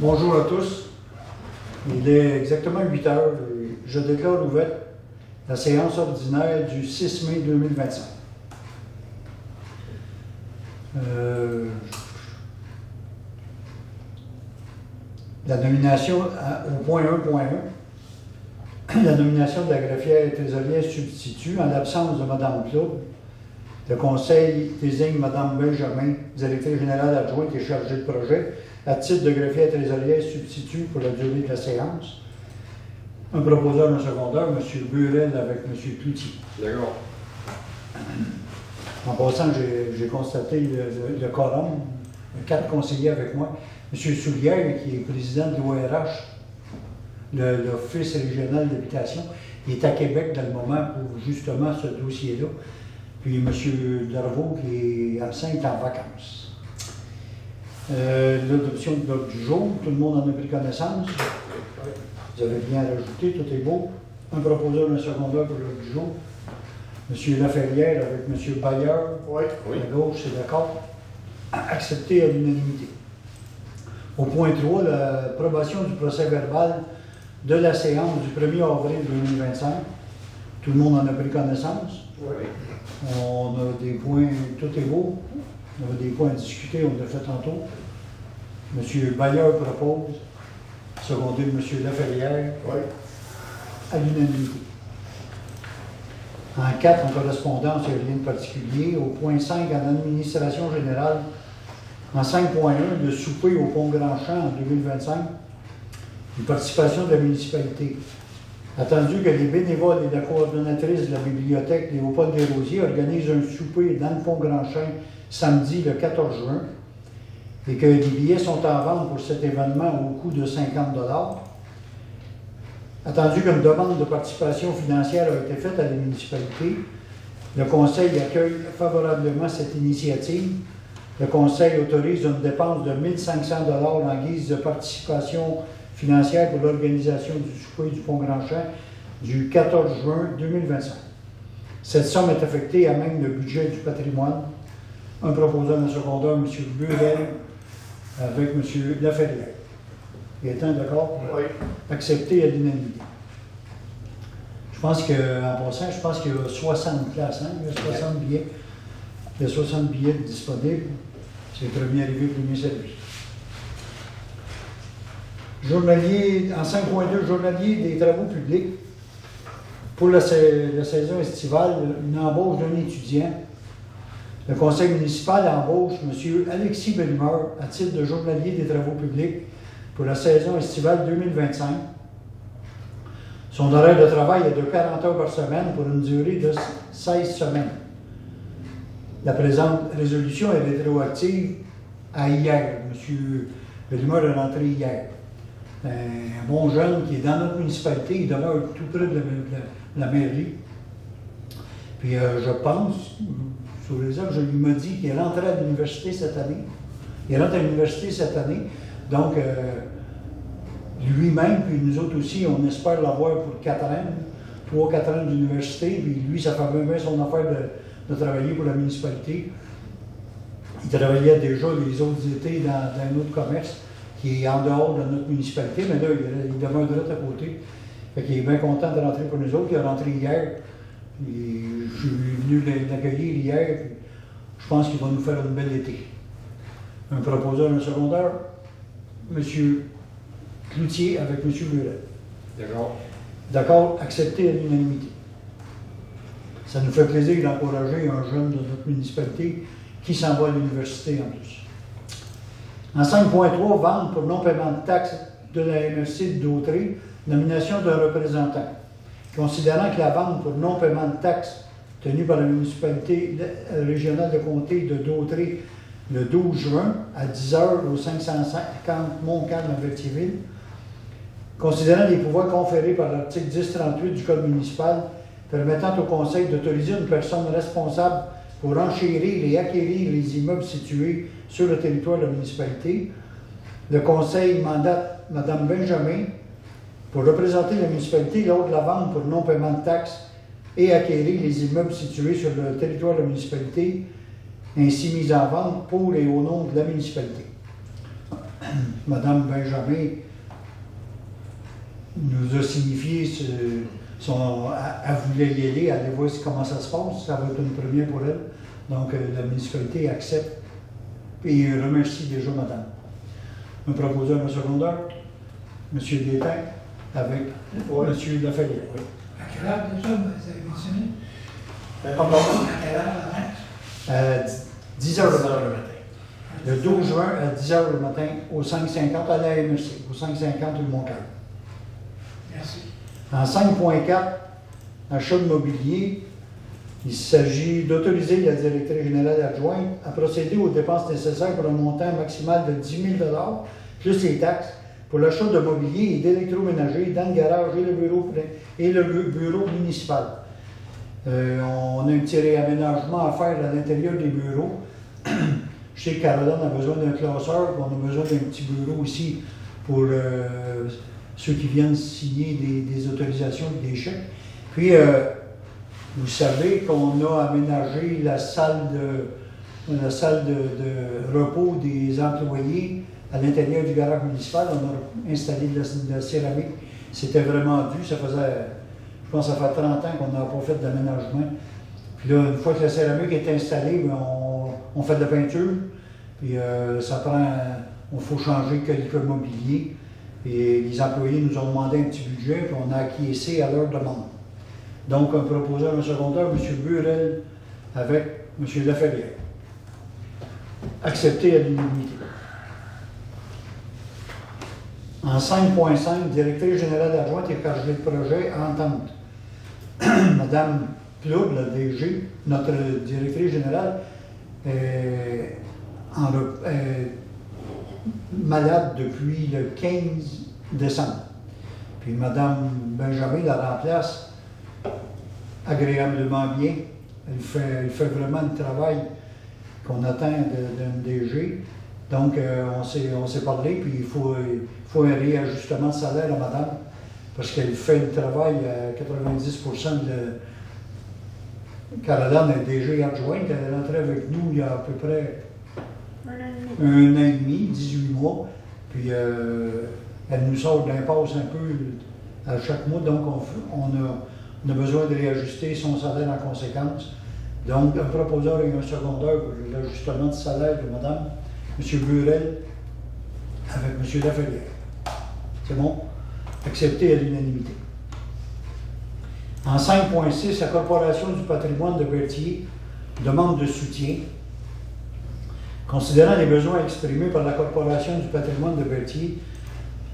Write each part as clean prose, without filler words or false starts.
Bonjour à tous. Il est exactement 8 heures. Je déclare ouverte la séance ordinaire du 6 mai 2025. La nomination au point 1.1, la nomination de la greffière et trésorière substitut en l'absence de Mme Claude. Le Conseil désigne Mme Benjamin, directrice générale adjointe et chargée de projet, à titre de greffière trésorière substitut pour la durée de la séance. Un proposeur, un secondeur, M. Burel avec M. Cloutier. D'accord. En passant, j'ai constaté le quorum, 4 conseillers avec moi. M. Soulière, qui est président de l'ORH, l'Office régional d'habitation, il est à Québec dans le moment pour justement ce dossier-là. Puis M. Darvaux, qui est absent, est en vacances. L'adoption de l'ordre du jour, tout le monde en a pris connaissance. Vous avez rien à rajouter, tout est beau. Un proposeur, un secondeur pour l'ordre du jour. M. Laferrière avec M. Bayer. Oui. À gauche, c'est d'accord. Accepté à l'unanimité. Au point 3, l'approbation du procès verbal de la séance du 1er avril 2025. Tout le monde en a pris connaissance. Oui. On a des points, tout est beau. On a des points à discuter, on l'a fait tantôt. M. Bayer propose, secondé de M. Laferrière, Oui. à l'unanimité. En 4, en correspondance, il n'y a rien de particulier. Au point 5, en administration générale, en 5.1, le souper au Pont Grandchamp en 2025, une participation de la municipalité. Attendu que les bénévoles et la coordonnatrice de la bibliothèque Léopold Desrosiers organisent un souper dans le Pont Grandchamp samedi le 14 juin et que les billets sont en vente pour cet événement au coût de 50 $. Attendu qu'une demande de participation financière a été faite à la municipalité, le Conseil accueille favorablement cette initiative. Le Conseil autorise une dépense de 1 500 $ en guise de participation financière pour l'organisation du souper du Pont Grandchamp du 14 juin 2025. Cette somme est affectée à même le budget du patrimoine. Un proposeur, un secondeur, M. Burel, avec M. Laferrière. Il est d'accord? Oui. Accepté à l'unanimité. Je pense qu'en passant, je pense qu'il y a 60 places, hein? Il y a 60 billets. Il y a 60 billets disponibles. C'est le premier arrivé, premier servi. Journalier, en 5.2, journalier des travaux publics. Pour la saison estivale, une embauche d'un étudiant. Le conseil municipal embauche M. Alexis Bellemeur à titre de journalier des travaux publics pour la saison estivale 2025. Son horaire de travail est de 40 heures par semaine pour une durée de 16 semaines. La présente résolution est rétroactive à hier. M. Bellemeur est rentré hier. Un bon jeune qui est dans notre municipalité, il demeure tout près de la mairie. Puis je pense, sous réserve, je lui ai dit qu'il est rentré à l'université cette année. Il rentre à l'université cette année. Donc, lui-même, puis nous autres aussi, on espère l'avoir pour 4 ans, 3-4 ans d'université. Puis lui, ça fait bien son affaire de travailler pour la municipalité. Il travaillait déjà les autres étés dans un autre commerce qui est en dehors de notre municipalité, mais là, il demeure direct à côté. Fait qu'il est bien content de rentrer pour nous autres. Il est rentré hier. Je suis venu l'accueillir hier. Puis je pense qu'il va nous faire une belle été. Un proposeur, un secondeur, M. Cloutier avec M. Burel. D'accord. D'accord, accepté à l'unanimité. Ça nous fait plaisir d'encourager un jeune de notre municipalité qui s'en va à l'université en plus. En 5.3, vente pour non-paiement de taxes de la MRC de Dautrey, nomination d'un représentant. Considérant que la vente pour non-paiement de taxes tenue par la municipalité régionale de comté de Dautrey le 12 juin à 10 h au 550 Montcalm à Berthierville, considérant les pouvoirs conférés par l'article 1038 du Code municipal permettant au Conseil d'autoriser une personne responsable pour enchérir et acquérir les immeubles situés sur le territoire de la municipalité, le Conseil mandate Mme Benjamin pour représenter la municipalité lors de la vente pour non-paiement de taxes et acquérir les immeubles situés sur le territoire de la municipalité ainsi mis en vente pour et au nom de la municipalité. Mme Benjamin nous a signifié elle voulait y aller voir comment ça se passe. Ça va être une première pour elle. Donc, la municipalité accepte et remercie déjà Madame. Un proposeur, un secondeur, M. Détain, avec M. Laferrière. Oui. À quelle heure déjà, vous avez mentionné? Pardon? À quelle heure, 10 h le matin. Le 12 juin à 10 h le matin au 550 à la MRC, au 550 rue Montcalm. Merci. En 5.4, achat de mobilier, il s'agit d'autoriser la directrice générale adjointe à procéder aux dépenses nécessaires pour un montant maximal de 10 000 $ plus les taxes pour l'achat de mobilier et d'électroménager dans le garage et le bureau municipal. On a un petit réaménagement à faire à l'intérieur des bureaux. Je sais que Caroline a besoin d'un classeur, on a besoin d'un petit bureau ici pour ceux qui viennent signer des autorisations et des chèques. Puis, vous savez qu'on a aménagé la salle de repos des employés à l'intérieur du garage municipal. On a installé de la céramique. C'était vraiment dû. Ça faisait, je pense, ça fait 30 ans qu'on n'a pas fait d'aménagement. Puis là, une fois que la céramique est installée, on fait de la peinture. Puis ça prend, il faut changer quelques mobiliers. Et les employés nous ont demandé un petit budget, puis on a acquiescé à leur demande. Donc, un proposeur, un secondeur, M. Burel, avec M. Laferrière. Accepté à l'unanimité. En 5.5, directrice générale adjointe et chargée de projet, entente. Madame Plourde, la DG, notre directrice générale, est malade depuis le 15 décembre. Puis Mme Benjamin la remplace agréablement bien. Elle fait vraiment le travail qu'on attend d'un DG. Donc, on s'est parlé, puis il faut un réajustement de salaire à Madame, parce qu'elle fait le travail à 90% de... Caroline est DG adjointe, elle est rentrée avec nous il y a à peu près un an et demi, 18 mois, puis elle nous sort d'impasse un peu à chaque mois, donc on a besoin de réajuster son salaire en conséquence. Donc, un proposeur et un secondeur pour l'ajustement du salaire de Madame, M. Burel, avec M. Laferrière. C'est bon? Accepté à l'unanimité. En 5.6, la Corporation du patrimoine de Berthier demande de soutien. Considérant les besoins exprimés par la Corporation du patrimoine de Berthier,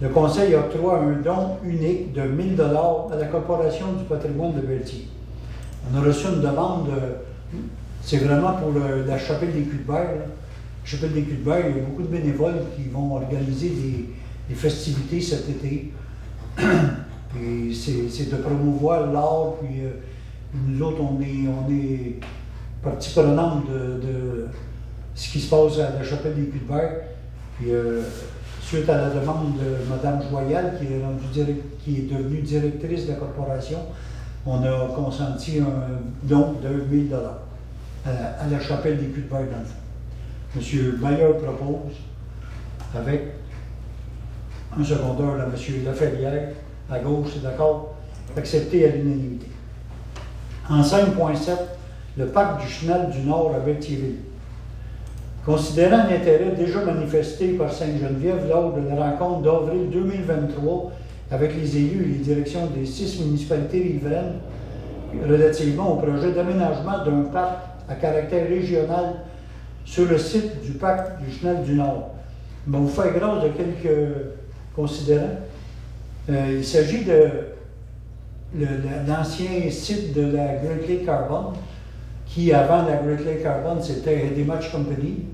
le Conseil octroie un don unique de 1 000 $ à la Corporation du patrimoine de Berthier. On a reçu une demande, c'est vraiment pour la chapelle des Culs-de-Berre. La chapelle des Culs-de-Berre, il y a beaucoup de bénévoles qui vont organiser des festivités cet été. Puis c'est de promouvoir l'art, puis nous autres, on est partie prenante de ce qui se passe à la chapelle des Culs-de-Berre. Puis suite à la demande de Mme Joyal, qui est devenue directrice de la corporation, on a consenti un don de 1 000 $ à la chapelle des Culs-de-Berre dans le fond. M. Maillard propose, avec un secondeur, là, M. Laferrière, à gauche, c'est d'accord, accepté à l'unanimité. En 5.7, le parc du Chenal du Nord à Berthierville. Considérant l'intérêt déjà manifesté par Sainte-Geneviève lors de la rencontre d'avril 2023 avec les élus et les directions des 6 municipalités riveraines relativement au projet d'aménagement d'un parc à caractère régional sur le site du parc du Chenal du Nord. On vous fait grâce de quelques considérants. Il s'agit de l'ancien site de la Great Lake Carbon, qui avant la Great Lake Carbon, c'était des Match Company.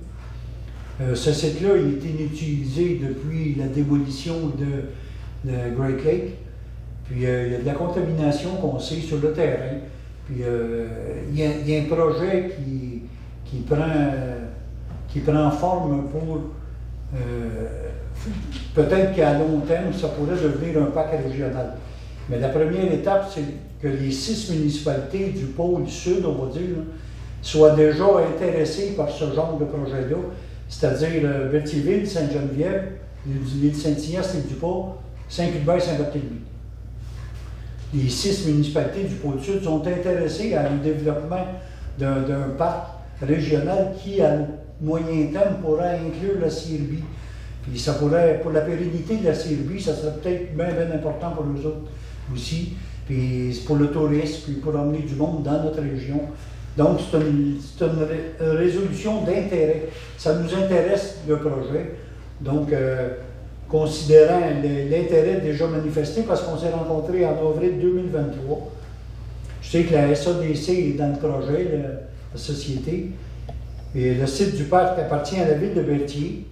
Ce site-là, il est inutilisé depuis la démolition de Great Lake. Puis il y a de la contamination qu'on sait sur le terrain. Puis il y a un projet qui prend forme pour peut-être qu'à long terme, ça pourrait devenir un parc régional. Mais la première étape, c'est que les 6 municipalités du pôle sud, on va dire, soient déjà intéressées par ce genre de projet-là. c'est-à-dire Berthierville, Sainte-Geneviève, l'île Saint-Ignace, l'île du Port, Saint-Cuthbert, Saint-Barthélemy. Les 6 municipalités du Pôle Sud sont intéressées à un développement d'un parc régional qui, à moyen terme, pourra inclure la CIRB. Puis ça pourrait, pour la pérennité de la CIRB, ça serait peut-être bien important pour eux autres aussi. Puis pour le tourisme, puis pour emmener du monde dans notre région. Donc c'est une résolution d'intérêt. Ça nous intéresse, le projet. Donc, considérant l'intérêt déjà manifesté, parce qu'on s'est rencontrés en avril 2023. Je sais que la SADC est dans le projet, la société, et le site du parc appartient à la ville de Berthier.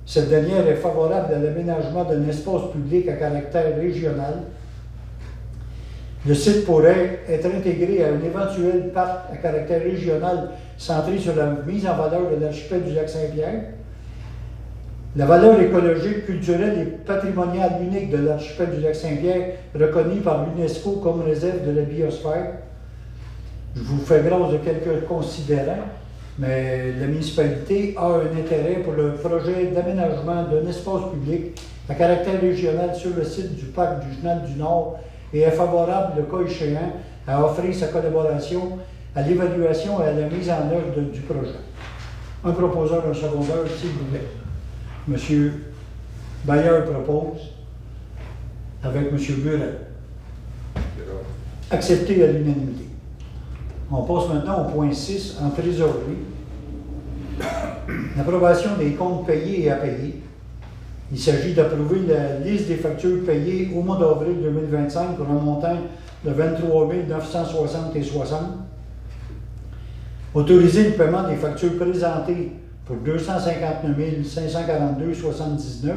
Cette dernière est favorable à l'aménagement d'un espace public à caractère régional. Le site pourrait être intégré à un éventuel parc à caractère régional centré sur la mise en valeur de l'archipel du Lac-Saint-Pierre. La valeur écologique, culturelle et patrimoniale unique de l'archipel du Lac-Saint-Pierre, reconnue par l'UNESCO comme réserve de la biosphère. Je vous fais grâce de quelques considérants, mais la municipalité a un intérêt pour le projet d'aménagement d'un espace public à caractère régional sur le site du parc du Chenal du Nord et est favorable, le cas échéant, à offrir sa collaboration à l'évaluation et à la mise en œuvre du projet. Un proposeur, un secondeur, s'il vous plaît. M. Bayer propose, avec M. Burel. Accepté à l'unanimité. On passe maintenant au point 6, en trésorerie. L'approbation des comptes payés et à payer. Il s'agit d'approuver la liste des factures payées au mois d'avril 2025 pour un montant de 23 960,60. Autoriser le paiement des factures présentées pour 259 542,79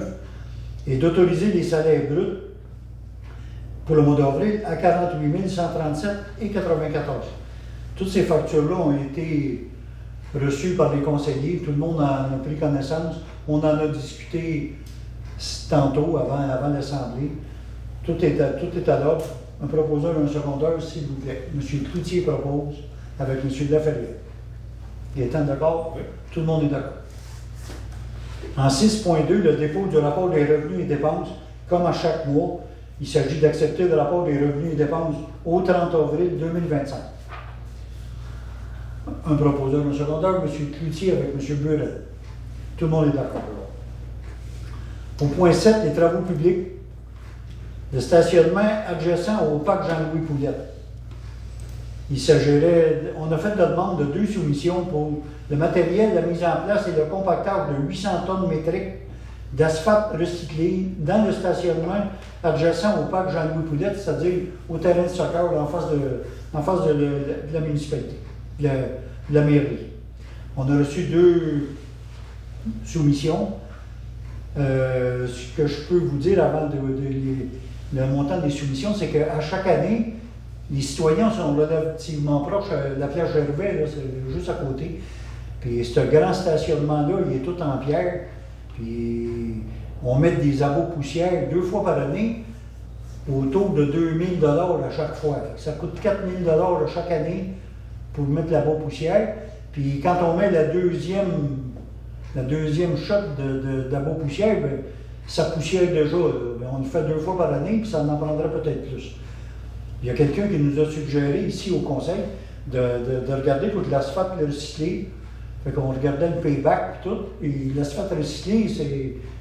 et d'autoriser les salaires bruts pour le mois d'avril à 48 137,94. Toutes ces factures-là ont été reçues par les conseillers, tout le monde en a pris connaissance, on en a discuté tantôt avant l'Assemblée. Tout est à l'ordre. Un proposeur, un secondeur, s'il vous plaît. M. Cloutier propose avec M. Laferrière. Il est d'accord? Oui. Tout le monde est d'accord. En 6.2, le dépôt du rapport des revenus et dépenses, comme à chaque mois, il s'agit d'accepter le rapport des revenus et dépenses au 30 avril 2025. Un proposeur, un secondeur, M. Cloutier avec M. Burel. Tout le monde est d'accord. Au point 7, les travaux publics. Le stationnement adjacent au parc Jean-Louis Poulette. Il s'agirait, on a fait la demande de 2 soumissions pour le matériel, la mise en place et le compactage de 800 tonnes métriques d'asphalte recyclé dans le stationnement adjacent au parc Jean-Louis Poulette, c'est-à-dire au terrain de soccer en face de la municipalité, de la mairie. On a reçu 2 soumissions. Ce que je peux vous dire avant le montant des soumissions, c'est qu'à chaque année, les citoyens sont relativement proches. La plage Gervais, c'est juste à côté. Puis ce grand stationnement-là, il est tout en pierre. Puis on met des abos poussières 2 fois par année autour de 2 000 $ à chaque fois. Ça coûte 4 000 $ chaque année pour mettre l'abo poussière. Puis quand on met la deuxième shot d'abo poussière, bien, ça poussière déjà. On le fait 2 fois par année, puis ça en prendra peut-être plus. Il y a quelqu'un qui nous a suggéré ici au conseil de regarder pour de l'asphalte recyclé. Fait qu'on regardait le payback et tout. Et l'asphalte recyclé,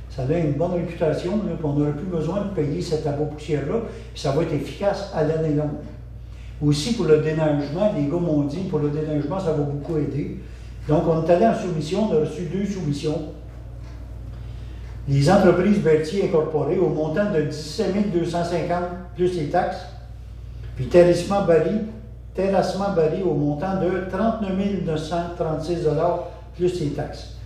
ça a une bonne réputation. Là, puis on n'aurait plus besoin de payer cet abo poussière-là. Puis ça va être efficace à l'année longue. Aussi pour le déneigement, les gars m'ont dit pour le déneigement, ça va beaucoup aider. Donc on est allé en soumission, on a reçu 2 soumissions. Les entreprises Berthier incorporées au montant de 17 250 plus les taxes. Puis terrassement Barry au montant de 39 936 $ plus les taxes.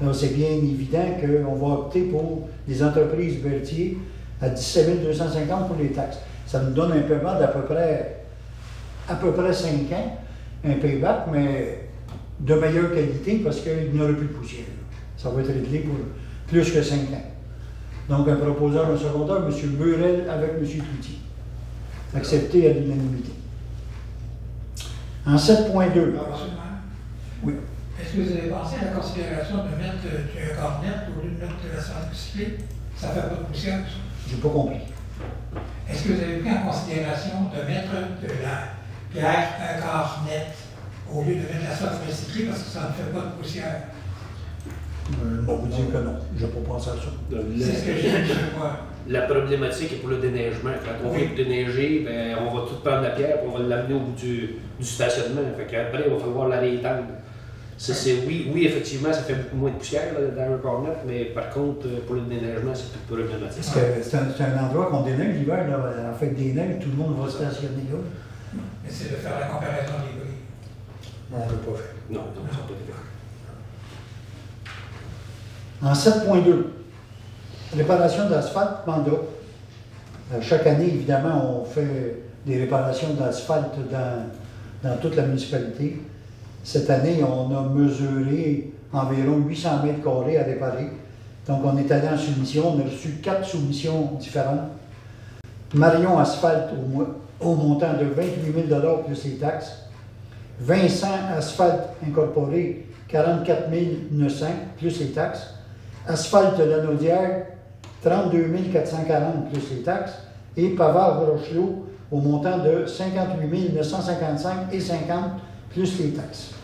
Donc c'est bien évident qu'on va opter pour les entreprises Berthier à 17 250 pour les taxes. Ça nous donne un paiement d'à peu près 5 ans, un payback, mais de meilleure qualité parce qu'il n'y aura plus de poussière. Ça va être réglé pour plus que 5 ans. Donc un proposeur, un secondeur, M. Burel avec M. Cloutier. Accepté à l'unanimité. En 7.2. Alors, Oui. Est-ce que vous avez pensé à la considération de mettre du cornet au lieu de mettre de l'asphalte recyclé? Ça ne fait pas de poussière, ça. J'ai pas compris. Est-ce que vous avez pris en considération de mettre de la pierre à cornet au lieu de mettre de l'asphalte recyclé parce que ça ne fait pas de poussière? On va vous dire que non. Je n'ai pas pensé à ça. C'est ce que j'ai dit chez moi. La problématique est pour le déneigement. Quand on veut déneiger, ben, on va tout prendre la pierre et on va l'amener au bout du stationnement. Après, il va falloir la réétendre. Oui, effectivement, ça fait beaucoup moins de poussière là, dans un cornet, mais par contre, pour le déneigement, c'est plus problématique. Parce que c'est un endroit qu'on déneige l'hiver, là, en fait des neiges, tout le monde va stationner là. Mais c'est de faire la comparaison des prix. On ne peut pas faire. Non, ça ne peut pas En 7.2, réparation d'asphalte, mandat. Chaque année, évidemment, on fait des réparations d'asphalte dans toute la municipalité. Cette année, on a mesuré environ 800 mètres carrés à réparer. Donc, on est allé en soumission. On a reçu 4 soumissions différentes. Marion Asphalte au montant de 28 000 plus les taxes. Vincent Asphalte Incorporé, 44 900 plus les taxes. Asphalte Lanaudière, 32 440 plus les taxes. Et Pavard Rochelot au montant de 58 955 et 50 plus les taxes.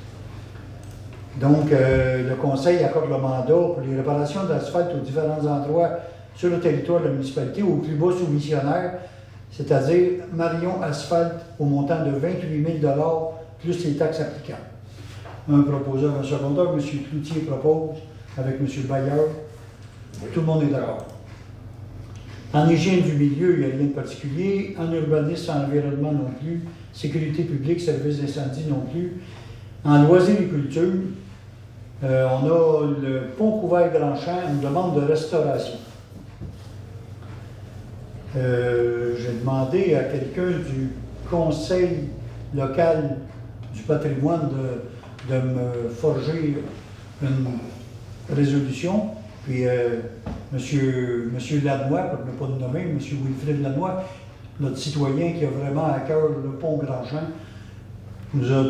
Donc, le Conseil accorde le mandat pour les réparations d'asphalte aux différents endroits sur le territoire de la municipalité au plus bas soumissionnaire, c'est-à-dire Marion Asphalte au montant de 28 000 plus les taxes applicables. Un proposeur, un secondeur, M. Cloutier propose avec M. Bayard. Tout le monde est d'accord. En hygiène du milieu, il n'y a rien de particulier. En urbanisme, en environnement non plus. Sécurité publique, services d'incendie non plus. En loisirs et culture, on a le pont couvert Grand-Champ, une demande de restauration. J'ai demandé à quelqu'un du conseil local du patrimoine de me forger une résolution. Puis Monsieur Lanois, pour ne pas le nommer, M. Wilfrid Lanois, notre citoyen qui a vraiment à cœur le pont Grand-Champ, nous a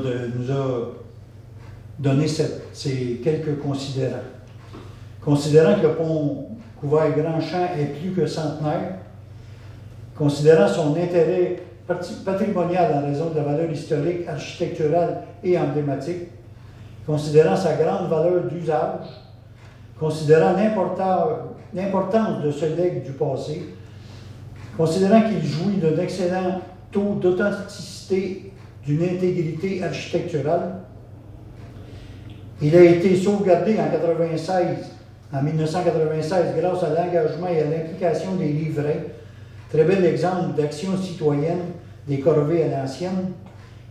donné ces quelques considérants. Considérant que le pont couvert Grand-Champ est plus que centenaire, considérant son intérêt patrimonial en raison de la valeur historique, architecturale et emblématique, considérant sa grande valeur d'usage, considérant l'importance de ce legs du passé, considérant qu'il jouit d'un excellent taux d'authenticité, d'une intégrité architecturale. Il a été sauvegardé en 1996 grâce à l'engagement et à l'implication des riverains. Très bel exemple d'action citoyenne des corvées à l'ancienne,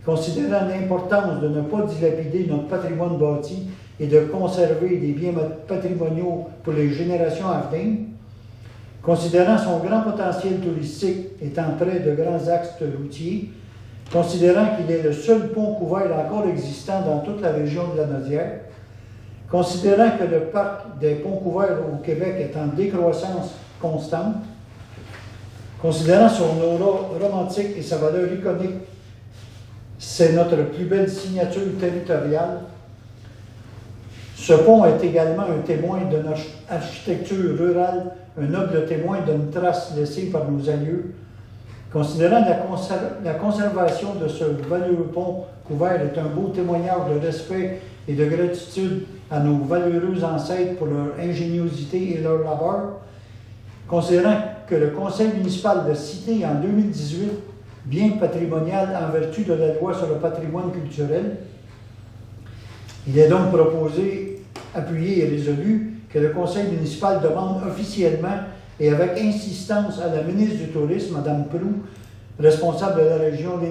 considérant l'importance de ne pas dilapider notre patrimoine bâti et de conserver des biens patrimoniaux pour les générations à venir, considérant son grand potentiel touristique étant près de grands axes routiers, considérant qu'il est le seul pont couvert encore existant dans toute la région de la Naudière, considérant que le parc des ponts couverts au Québec est en décroissance constante, considérant son aura romantique et sa valeur iconique, c'est notre plus belle signature territoriale. Ce pont est également un témoin de notre architecture rurale, un noble témoin d'une trace laissée par nos aïeux. Considérant la conservation de ce valeureux pont couvert est un beau témoignage de respect et de gratitude à nos valeureux ancêtres pour leur ingéniosité et leur labeur, considérant que le conseil municipal l'a cité en 2018 bien patrimonial en vertu de la loi sur le patrimoine culturel, il est donc proposé, appuyé et résolu que le conseil municipal demande officiellement et avec insistance à la ministre du Tourisme, Mme Proulx, responsable de la région de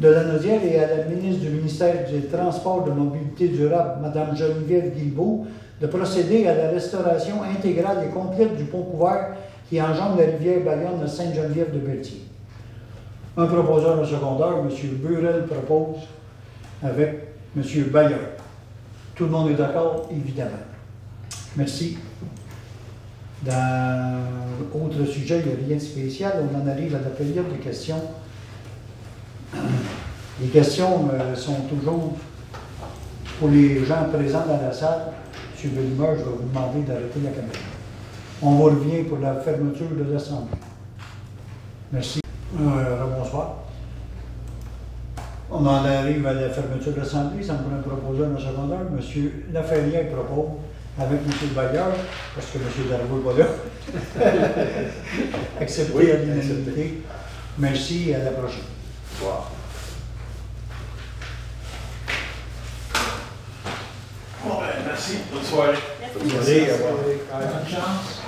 la Naudière, et à la ministre du ministère des Transports et de la Mobilité durable, Mme Geneviève Guilbeault, de procéder à la restauration intégrale et complète du pont couvert qui enjambe la rivière Bayonne de Sainte-Geneviève-de-Berthier. Un proposeur, un secondeur, M. Burel propose avec M. Bayard. Tout le monde est d'accord, évidemment. Merci. Dans autre sujet, il n'y a rien de spécial. On en arrive à la période des questions. Les questions sont toujours Pour les gens présents dans la salle, M. Bellemare, je vais vous demander d'arrêter la caméra. On vous revient pour la fermeture de l'Assemblée. Merci. Bonsoir. On en arrive à la fermeture de l'Assemblée. Ça me pourrait proposer un secondeur. M. Laferrière propose, avec M. Baillard, parce que M. Darvaux n'est pas là, accepter à l'unanimité. Merci et à la prochaine. Bonsoir. Bon, ben, merci. Bonne soirée. Bonne soirée. Bonne chance.